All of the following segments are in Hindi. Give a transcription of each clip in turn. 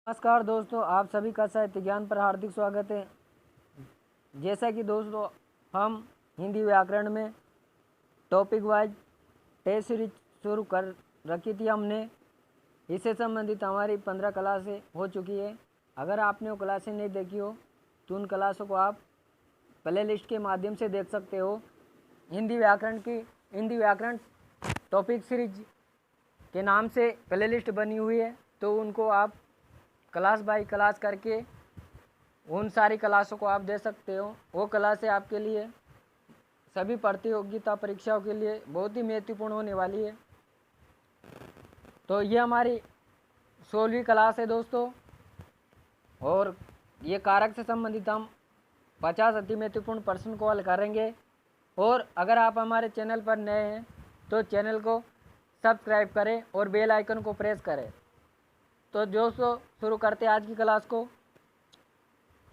नमस्कार दोस्तों, आप सभी का साहित्य ज्ञान पर हार्दिक स्वागत है। जैसा कि दोस्तों हम हिंदी व्याकरण में टॉपिक वाइज टेस्ट सीरीज शुरू कर रखी थी हमने। इससे संबंधित हमारी 15 क्लासें हो चुकी है। अगर आपने वो क्लासें नहीं देखी हो तो उन क्लासों को आप प्ले लिस्ट के माध्यम से देख सकते हो। हिंदी व्याकरण टॉपिक सीरीज के नाम से प्ले लिस्ट बनी हुई है, तो उनको आप क्लास बाय क्लास करके उन सारी क्लासों को आप दे सकते हो। वो क्लासें आपके लिए सभी प्रतियोगिता परीक्षाओं के लिए बहुत ही महत्वपूर्ण होने वाली है। तो ये हमारी 16वीं क्लास है दोस्तों, और ये कारक से संबंधित हम 50 अति महत्वपूर्ण प्रश्न को हल करेंगे। और अगर आप हमारे चैनल पर नए हैं तो चैनल को सब्सक्राइब करें और बेल आइकन को प्रेस करें। तो दोस्तों शुरू करते हैं आज की क्लास को।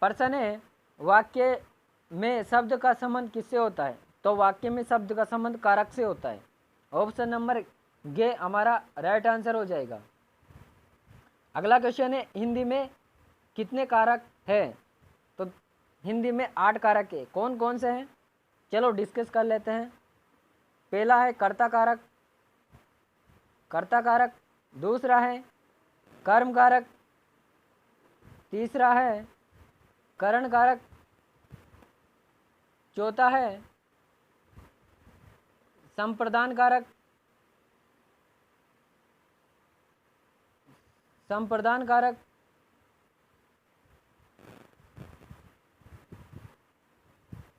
प्रश्न है, वाक्य में शब्द का संबंध किससे होता है? तो वाक्य में शब्द का संबंध कारक से होता है। ऑप्शन नंबर गे हमारा राइट आंसर हो जाएगा। अगला क्वेश्चन है, हिंदी में कितने कारक है? तो हिंदी में 8 कारक है। कौन कौन से हैं? चलो डिस्कस कर लेते हैं। पहला है कर्ता कारक, दूसरा है कर्म कारक, तीसरा है करण कारक, चौथा है संप्रदान कारक,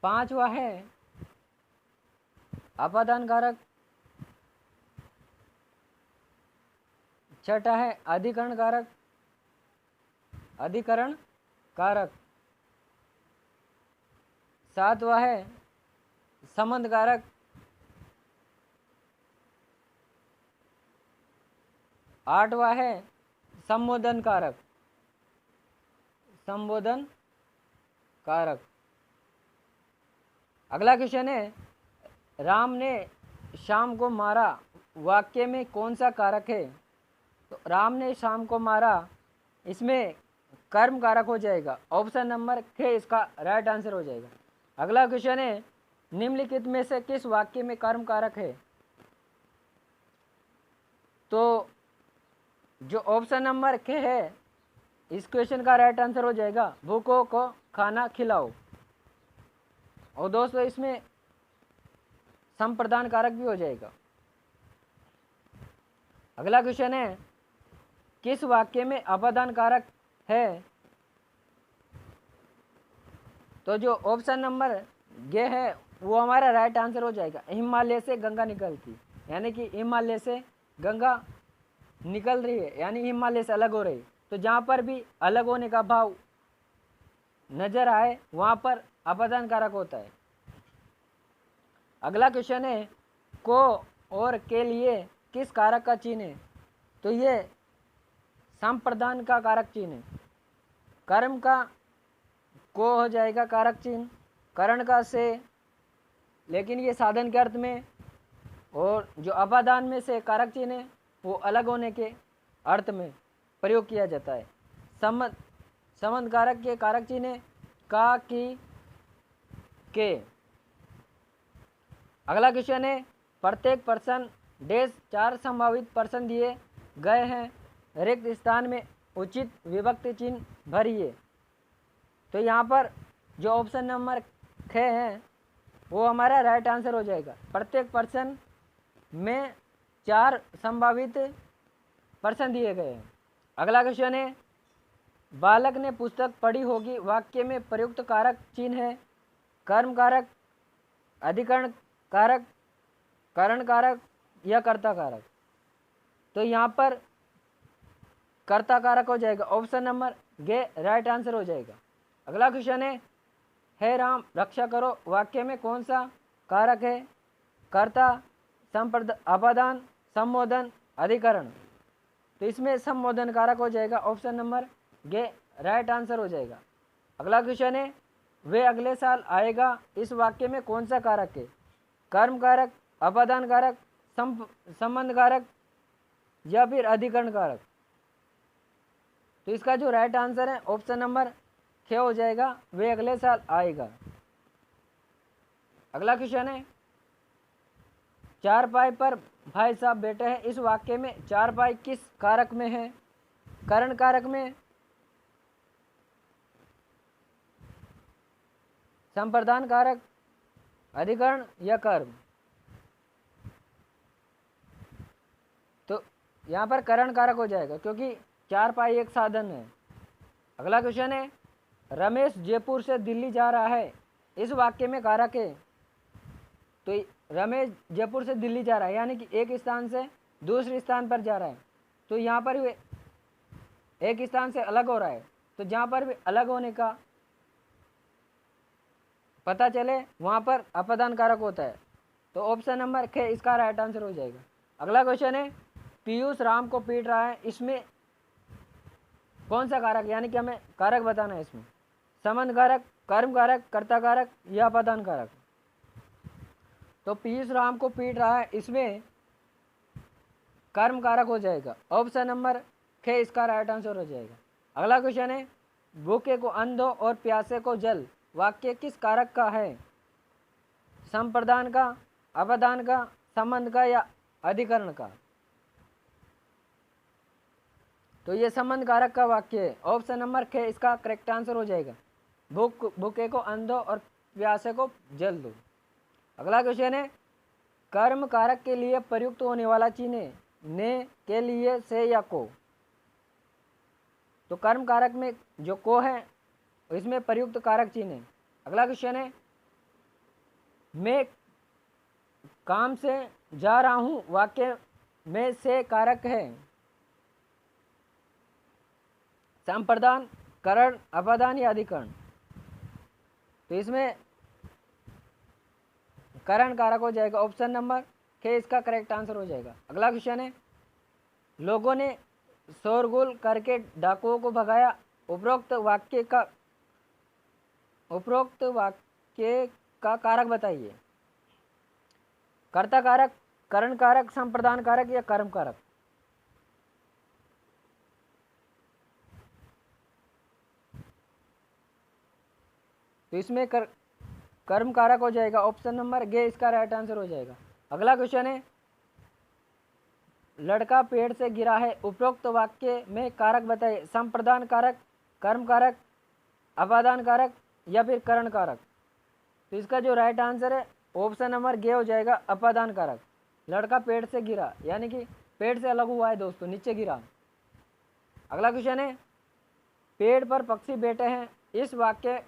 पांचवा है अपादान कारक, छठा है अधिकरण कारक, सातवां है संबंध कारक, आठवां है संबोधन कारक। अगला क्वेश्चन है, राम ने श्याम को मारा, वाक्य में कौन सा कारक है? तो राम ने श्याम को मारा, इसमें कर्म कारक हो जाएगा। ऑप्शन नंबर खे इसका राइट आंसर हो जाएगा। अगला क्वेश्चन है, निम्नलिखित में से किस वाक्य में कर्म कारक है? तो जो ऑप्शन नंबर खे है इस क्वेश्चन का राइट आंसर हो जाएगा, भूखों को खाना खिलाओ। और दोस्तों इसमें संप्रदान कारक भी हो जाएगा। अगला क्वेश्चन है, किस वाक्य में अपादान कारक है? तो जो ऑप्शन नंबर गे है वो हमारा राइट आंसर हो जाएगा। हिमालय से गंगा निकलती, यानी कि हिमालय से गंगा निकल रही है, यानी हिमालय से अलग हो रही। तो जहाँ पर भी अलग होने का भाव नजर आए वहाँ पर अपादान कारक होता है। अगला क्वेश्चन है, को और के लिए किस कारक का चिन्ह है? तो ये संप्रदान का कारक चिन्ह है। कर्म का को हो जाएगा कारक चिन्ह, करण का से, लेकिन ये साधन के अर्थ में, और जो अपादान में से कारक चिन्ह है वो अलग होने के अर्थ में प्रयोग किया जाता है। संबंध कारक के कारक चिन्ह है का, की, के। अगला क्वेश्चन है, प्रत्येक प्रश्न डैश 4 संभावित प्रश्न दिए गए हैं, रिक्त स्थान में उचित विभक्ति चिन्ह भरिए। तो यहाँ पर जो ऑप्शन नंबर खे है वो हमारा राइट आंसर हो जाएगा। प्रत्येक प्रश्न में 4 संभावित प्रश्न दिए गए हैं। अगला क्वेश्चन है, बालक ने पुस्तक पढ़ी होगी, वाक्य में प्रयुक्त कारक चिन्ह है कर्म कारक, अधिकरण कारक, करण कारक या कर्ता कारक। तो यहाँ पर कर्ता कारक हो जाएगा। ऑप्शन नंबर गे राइट आंसर हो जाएगा। अगला क्वेश्चन है, हे राम रक्षा करो, वाक्य में कौन सा कारक है? कर्ता, अपादान, संबोधन, अधिकरण। तो इसमें संबोधन कारक हो जाएगा। ऑप्शन नंबर गे राइट आंसर हो जाएगा। अगला क्वेश्चन है, वे अगले साल आएगा, इस वाक्य में कौन सा कारक है? कर्म कारक, अपादान कारक, संबंध कारक या फिर अधिकरण कारक। तो इसका जो राइट आंसर है ऑप्शन नंबर खे हो जाएगा, वे अगले साल आएगा। अगला क्वेश्चन है, चारपाई पर भाई साहब बैठे हैं, इस वाक्य में चारपाई किस कारक में है? करण कारक में, संप्रदान कारक, अधिकरण या कर्म? तो यहाँ पर करण कारक हो जाएगा क्योंकि चारपाई एक साधन है। अगला क्वेश्चन है, रमेश जयपुर से दिल्ली जा रहा है, इस वाक्य में कारक है। तो रमेश जयपुर से दिल्ली जा रहा है यानी कि एक स्थान से दूसरे स्थान पर जा रहा है, तो यहाँ पर भी एक स्थान से अलग हो रहा है, तो जहाँ पर भी अलग होने का पता चले वहाँ पर अपादान कारक होता है। तो ऑप्शन नंबर खे इसका राइट आंसर हो जाएगा। अगला क्वेश्चन है, पीयूष राम को पीट रहा है, इसमें कौन सा कारक, यानी कि हमें कारक बताना है इसमें, संबंध कारक, कर्म कारक, कर्ता कारक या अपादान कारक? तो पीयूष राम को पीट रहा है, इसमें कर्म कारक हो जाएगा। ऑप्शन नंबर खे इसका राइट आंसर हो जाएगा। अगला क्वेश्चन है, भूखे को अन्न दो और प्यासे को जल, वाक्य किस कारक का है? संप्रदान का, अपादान का, संबंध का या अधिकरण का? तो ये संबंध कारक का वाक्य है। ऑप्शन नंबर खे इसका करेक्ट आंसर हो जाएगा। भूखे को अन्न दो और प्यासे को जल दो। अगला क्वेश्चन है, कर्म कारक के लिए प्रयुक्त होने वाला चिन्ह ने, के लिए, से या को? तो कर्म कारक में जो को है इसमें प्रयुक्त कारक चिन्ह है। अगला क्वेश्चन है, मैं काम से जा रहा हूं, वाक्य में से कारक है, संप्रदान, करण, अपादान या अधिकरण? तो इसमें करण कारक हो जाएगा। ऑप्शन नंबर के इसका करेक्ट आंसर हो जाएगा। अगला क्वेश्चन है, लोगों ने शोरगुल करके डाकुओं को भगाया, उपरोक्त वाक्य का कारक बताइए। कर्ता कारक, करण कारक, संप्रदान कारक या कर्म कारक? तो इसमें कर्म कारक हो जाएगा। ऑप्शन नंबर गे इसका राइट आंसर हो जाएगा। अगला क्वेश्चन है, लड़का पेड़ से गिरा है, उपरोक्त वाक्य में कारक बताइए। संप्रदान कारक, कर्म कारक, अपादान कारक या फिर करण कारक? तो इसका जो राइट आंसर है ऑप्शन नंबर गे हो जाएगा, अपादान कारक। लड़का पेड़ से गिरा यानी कि पेड़ से अलग हुआ है दोस्तों, नीचे गिरा। अगला क्वेश्चन है, पेड़ पर पक्षी बैठे हैं, इस वाक्य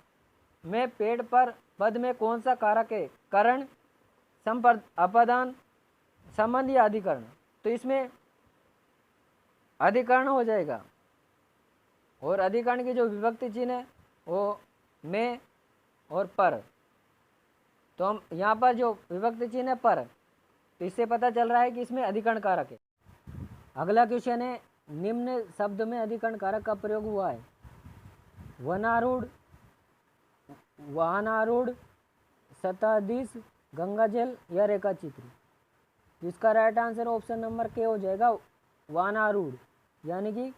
में पेड़ पर पद में कौन सा कारक है? करण, अपादान, संबंध या अधिकरण? तो इसमें अधिकरण हो जाएगा। और अधिकरण की जो विभक्ति चिन्ह है वो में और पर। तो हम यहाँ पर जो विभक्ति चिन्ह है पर, तो इससे पता चल रहा है कि इसमें अधिकरण कारक है। अगला क्वेश्चन है, निम्न शब्द में अधिकरण कारक का प्रयोग हुआ है। वनारूढ़, वाहनारूढ़, शताधीश, गंगाजल या रेखा चित्र? इसका राइट आंसर ऑप्शन नंबर के हो जाएगा, वाहनारूढ़, यानी कि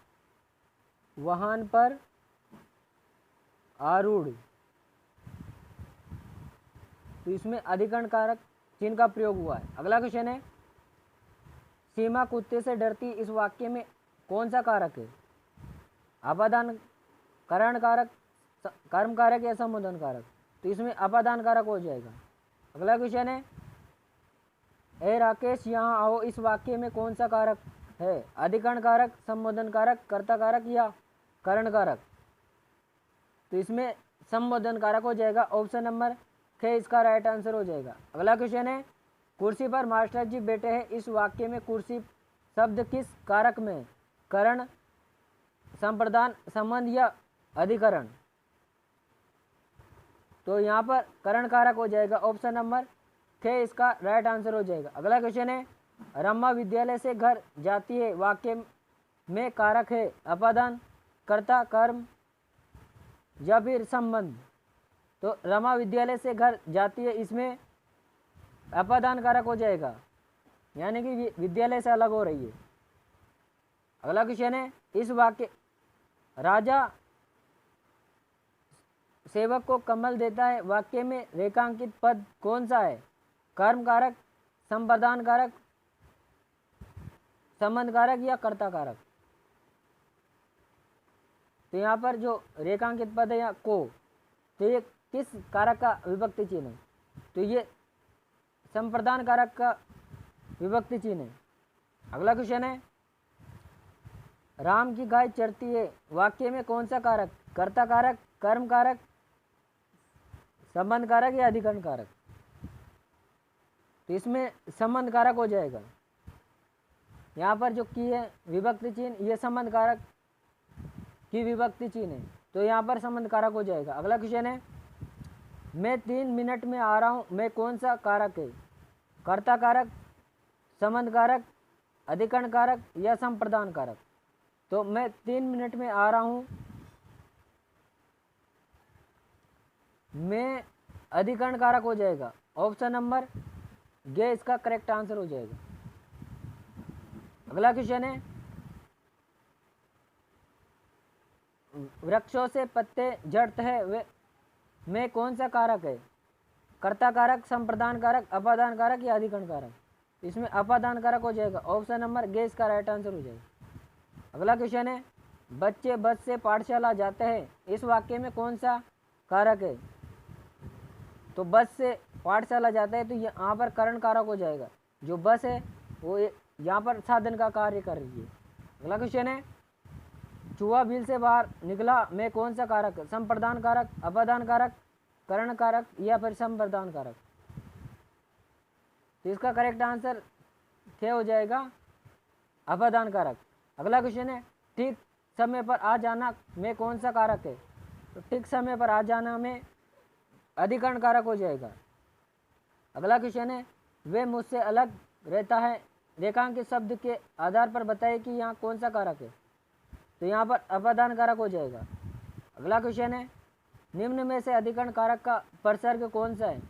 वाहन पर आरूढ़। तो इसमें अधिकरण कारक चिन्ह का प्रयोग हुआ है। अगला क्वेश्चन है, सीमा कुत्ते से डरती, इस वाक्य में कौन सा कारक है? अपादान, करण कारक, कर्म कारक या संबोधन कारक? तो इसमें अपादान कारक हो जाएगा। अगला क्वेश्चन है, ए राकेश यहाँ आओ, इस वाक्य में कौन सा कारक है? अधिकरण कारक, संबोधन कारक, कर्ता कारक या करण कारक? तो इसमें संबोधन कारक हो जाएगा। ऑप्शन नंबर खे इसका राइट आंसर हो जाएगा। अगला क्वेश्चन है, कुर्सी पर मास्टर जी बैठे हैं, इस वाक्य में कुर्सी शब्द किस कारक में? करण, संप्रदान, संबंध या अधिकरण? तो यहाँ पर करण कारक हो जाएगा। ऑप्शन नंबर खे इसका राइट आंसर हो जाएगा। अगला क्वेश्चन है, रमा विद्यालय से घर जाती है, वाक्य में कारक है अपादान, कर्ता, कर्म या फिर संबंध? तो रमा विद्यालय से घर जाती है, इसमें अपादान कारक हो जाएगा, यानी कि विद्यालय से अलग हो रही है। अगला क्वेश्चन है, इस वाक्य राजा सेवक को कमल देता है, वाक्य में रेखांकित पद कौन सा है? कर्म कारक, संप्रदान कारक, संबंध कारक या कर्ता कारक? तो यहाँ पर जो रेखांकित पद है या को, तो ये किस कारक का विभक्ति चिन्ह है? तो ये संप्रदान कारक का विभक्ति चिन्ह है। अगला क्वेश्चन है, राम की गाय चरती है, वाक्य में कौन सा कारक? कर्ता कारक, कर्म कारक, संबंध कारक या अधिकरण कारक? तो इसमें संबंध कारक हो जाएगा। यहाँ पर जो की है विभक्ति चिन्ह, ये संबंध कारक की विभक्ति चिन्ह है, तो यहाँ पर संबंध कारक हो जाएगा। अगला क्वेश्चन है, मैं 3 मिनट में आ रहा हूँ, मैं कौन सा कारक है? कर्ता कारक, संबंध कारक, अधिकरण कारक या संप्रदान कारक? तो मैं 3 मिनट में आ रहा हूँ, मैं अधिकरण कारक हो जाएगा। ऑप्शन नंबर गे इसका करेक्ट आंसर हो जाएगा। अगला क्वेश्चन है, वृक्षों से पत्ते झड़ते हैं, वे में कौन सा कारक है? कर्ता कारक, संप्रदान कारक, अपादान कारक या अधिकरण कारक? इसमें अपादान कारक हो जाएगा। ऑप्शन नंबर गे इसका राइट आंसर हो जाएगा। अगला क्वेश्चन है, बच्चे बस से पाठशाला जाते हैं, इस वाक्य में कौन सा कारक है? तो बस से पाठशाला जाता है, तो यहाँ पर करण कारक हो जाएगा। जो बस है वो यहाँ पर साधन का कार्य कर रही है। अगला क्वेश्चन है, चूहा बिल से बाहर निकला, में कौन सा कारक? संप्रदान कारक, अपादान कारक, करण कारक या फिर संप्रदान कारक? तो इसका करेक्ट आंसर क्या हो जाएगा? अपादान कारक। अगला क्वेश्चन है, ठीक समय पर आ जाना में कौन सा कारक है? तो ठीक समय पर आ जाना में अधिकरण कारक हो जाएगा। अगला क्वेश्चन है, वे मुझसे अलग रहता है, रेखांकित शब्द के आधार पर बताइए कि यहाँ कौन सा कारक है? तो यहाँ पर अपादान कारक हो जाएगा। अगला क्वेश्चन है, निम्न में से अधिकरण कारक का प्रसर्ग कौन सा है?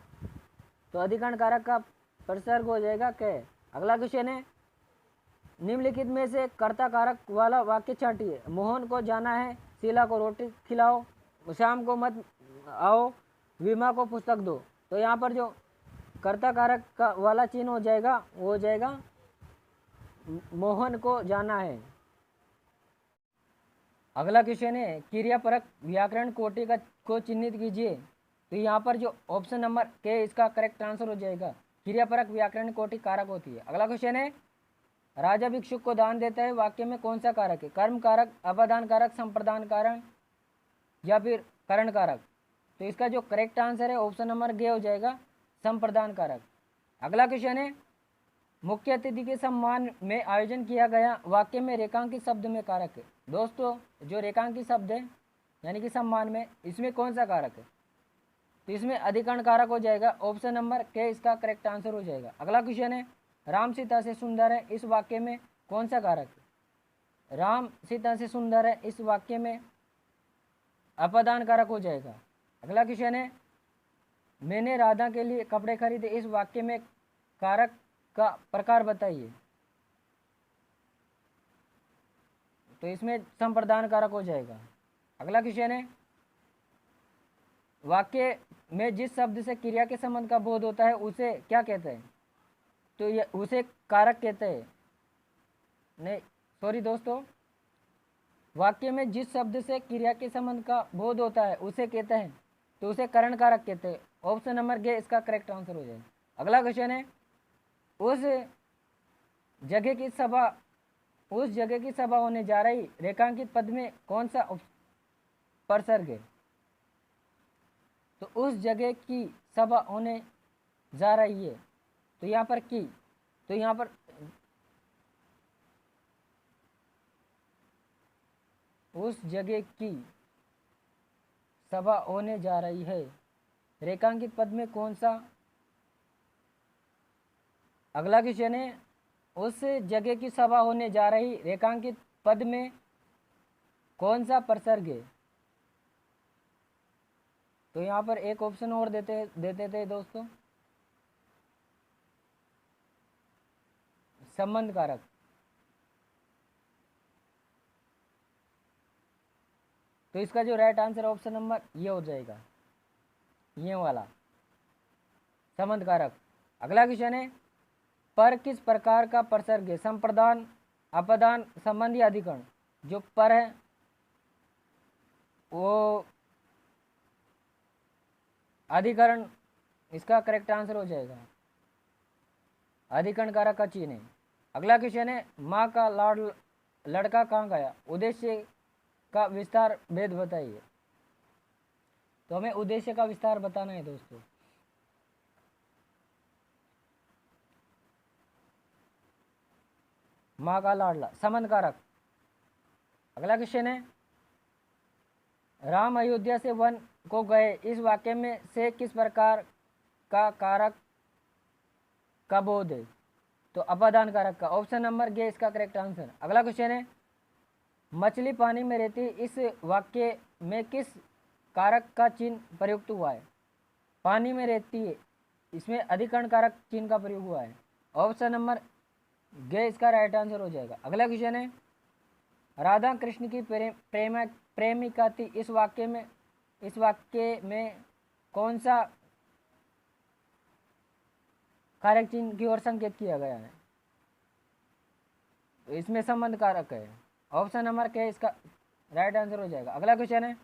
तो अधिकरण कारक का प्रसर्ग हो जाएगा क। अगला क्वेश्चन है, निम्नलिखित में से कर्ता कारक वाला वाक्य छांटिए। मोहन को जाना है, शीला को रोटी खिलाओ, शाम को मत आओ, विमा को पुस्तक दो। तो यहाँ पर जो कर्ता कारक का वाला चिन्ह हो जाएगा वो हो जाएगा मोहन को जाना है। अगला क्वेश्चन है, क्रियापरक व्याकरण कोटि को चिन्हित कीजिए। तो यहाँ पर जो ऑप्शन नंबर के इसका करेक्ट आंसर हो जाएगा। क्रियापरक व्याकरण कोटि कारक होती है। अगला क्वेश्चन है, राजा भिक्षुक को दान देता है, वाक्य में कौन सा कारक है? कर्म कारक, अपादान कारक, संप्रदान कारक या फिर करण कारक? तो इसका जो करेक्ट आंसर है ऑप्शन नंबर गे हो जाएगा, संप्रदान कारक। अगला क्वेश्चन है, मुख्य अतिथि के सम्मान में आयोजन किया गया, वाक्य में रेखांकित शब्द में कारक है। दोस्तों जो रेखांकित शब्द है यानी कि सम्मान में, इसमें कौन सा कारक है? तो इसमें अधिकरण कारक हो जाएगा। ऑप्शन नंबर के इसका करेक्ट आंसर हो जाएगा। अगला क्वेश्चन है, राम सीता से सुंदर है, इस वाक्य में कौन सा कारक है? राम सीता से सुंदर है, इस वाक्य में अपादान कारक हो जाएगा। अगला क्वेश्चन है, मैंने राधा के लिए कपड़े खरीदे, इस वाक्य में कारक का प्रकार बताइए। तो इसमें संप्रदान कारक हो जाएगा। अगला क्वेश्चन है, वाक्य में जिस शब्द से क्रिया के संबंध का बोध होता है उसे क्या कहते हैं? तो ये उसे कारक कहते हैं। नहीं सॉरी दोस्तों, वाक्य में जिस शब्द से क्रिया के संबंध का बोध होता है उसे कहते हैं, तो उसे करण कारक कहते हैं। ऑप्शन नंबर गे इसका करेक्ट आंसर हो जाएगा। अगला क्वेश्चन है, उस जगह की सभा होने जा रही, रेखांकित पद में कौन सा प्रसर्ग है? तो उस जगह की सभा होने जा रही है, तो यहाँ पर की, तो यहाँ पर उस जगह की सभा होने जा रही है, रेखांकित पद में कौन सा? अगला क्वेश्चन है, उस जगह की सभा होने जा रही, रेखांकित पद में कौन सा प्रसर्ग है? तो यहाँ पर एक ऑप्शन और देते थे दोस्तों, संबंध कारक। तो इसका जो राइट आंसर ऑप्शन नंबर ये हो जाएगा, ये वाला संबंध कारक। अगला क्वेश्चन है, पर किस प्रकार का प्रसर्ग है? संप्रदान, अपदान, संबंध या अधिकरण? जो पर है वो अधिकरण इसका करेक्ट आंसर हो जाएगा, अधिकरण कारक का चिन्ह है। अगला क्वेश्चन है, माँ का लाड लड़का कहाँ गया? उद्देश्य का विस्तार भेद बताइए। तो हमें उद्देश्य का विस्तार बताना है दोस्तों। माँ का लाडला संबंध कारक। अगला क्वेश्चन है, राम अयोध्या से वन को गए, इस वाक्य में से किस प्रकार का कारक का बोध है? तो अपादान कारक का, ऑप्शन नंबर गे इसका करेक्ट आंसर। अगला क्वेश्चन है, मछली पानी में रहती, इस वाक्य में किस कारक का चिन्ह प्रयुक्त हुआ है? पानी में रहती है, इसमें अधिकरण कारक चिन्ह का प्रयोग हुआ है, ऑप्शन नंबर गे इसका राइट आंसर हो जाएगा। अगला क्वेश्चन है, राधा कृष्ण की प्रेमिका थी, इस वाक्य में कौन सा कारक चिन्ह की ओर संकेत किया गया है? तो इसमें संबंध कारक है, ऑप्शन नंबर के इसका राइट आंसर हो जाएगा। अगला क्वेश्चन है,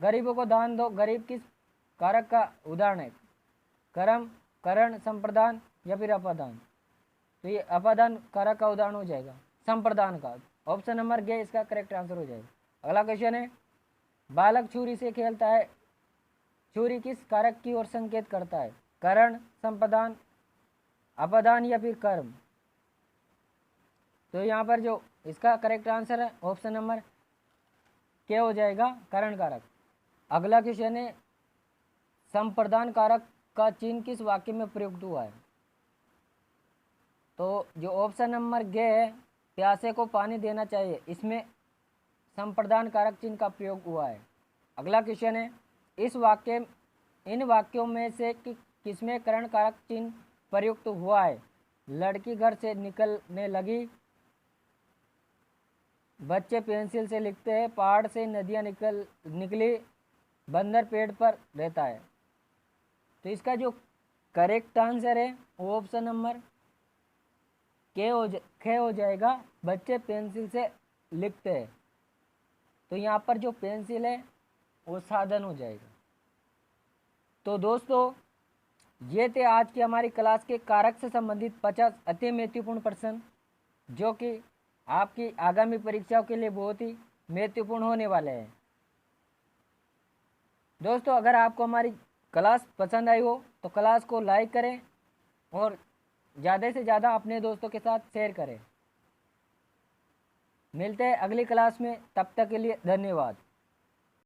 गरीबों को दान दो, गरीब किस कारक का उदाहरण है? कर्म, करण, संप्रदान या फिर अपादान? तो ये अपादान कारक का उदाहरण हो जाएगा, संप्रदान का, ऑप्शन नंबर गे इसका करेक्ट आंसर हो जाएगा। अगला क्वेश्चन है, बालक छुरी से खेलता है, छुरी किस कारक की ओर संकेत करता है? करण, संप्रदान, अपादान या फिर कर्म? तो यहाँ पर जो इसका करेक्ट आंसर है ऑप्शन नंबर क्या हो जाएगा, करण कारक। अगला क्वेश्चन है, संप्रदान कारक का चिन्ह किस वाक्य में प्रयुक्त हुआ है? तो जो ऑप्शन नंबर गे है, प्यासे को पानी देना चाहिए, इसमें संप्रदान कारक चिन्ह का प्रयोग हुआ है। अगला क्वेश्चन है, इन वाक्यों में से किसमें करण कारक चिन्ह प्रयुक्त हुआ है? लड़की घर से निकलने लगी, बच्चे पेंसिल से लिखते हैं, पहाड़ से नदियाँ निकली, बंदर पेड़ पर रहता है। तो इसका जो करेक्ट आंसर है वो ऑप्शन नंबर खे हो जाएगा, बच्चे पेंसिल से लिखते हैं। तो यहाँ पर जो पेंसिल है वो साधन हो जाएगा। तो दोस्तों ये थे आज की हमारी क्लास के कारक से संबंधित 50 अति महत्वपूर्ण प्रश्न, जो कि आपकी आगामी परीक्षाओं के लिए बहुत ही महत्वपूर्ण होने वाले हैं। दोस्तों अगर आपको हमारी क्लास पसंद आई हो तो क्लास को लाइक करें और ज़्यादा से ज़्यादा अपने दोस्तों के साथ शेयर करें। मिलते हैं अगली क्लास में, तब तक के लिए धन्यवाद।